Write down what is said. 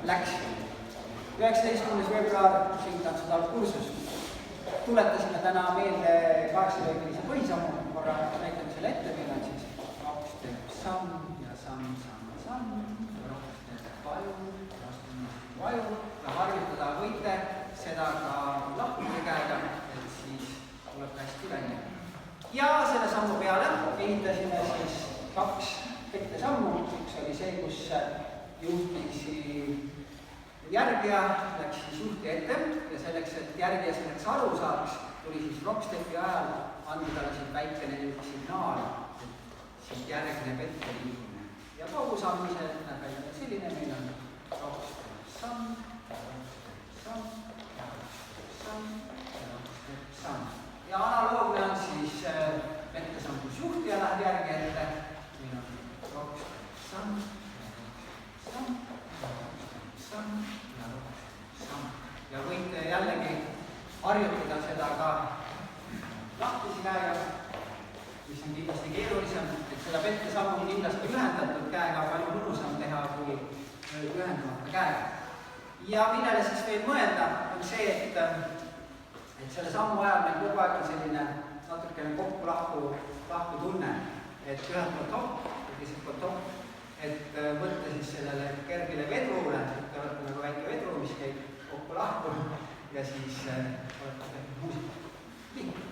läks. 19. veebruar singtantsutalv kursus. Tuletasime täna meelde 8-lõigelise põhisammu korra näitame selle ette, meil on siis 2 teeb samm ja samm, rohkem teeb vaju ja harjutada võite seda ka lahkumise käega, et siis tuleb hästi välja. Ja selle sammu peale ehitasime siis 2 pettesammu, üks oli see, kus juhtisi järgija läks siis juhti ette ja selleks, et järgija selleks aru saaks, tuli siis rockstepi ajal anda talle siin väikene signaal, et siit järgneb ette liikumine. Ja kogu sammise näeb välja selline, meil on rockstep samm, samm. Ja analoogne on siis pettesamm, kus juhtija läheb järgi ette, meil on rockstep samm. Ja võite jällegi harjutada seda ka lahtisi käega, mis on kindlasti keerulisem, et seda pettesammu on kindlasti ühendatud käega palju mõnusam teha kui ühendamata käega. Ja millele siis veel mõelda, on see, et selle sammu ajal meil kogu aeg on selline natukene kokku-lahku tunne, et ühelt poolt hopp ja teiselt poolt hopp. Et mõtte siis sellele kergele vedrule, et te olete nagu väike vedru, mis käib kokku lahku ja siis olete muusika. Nii.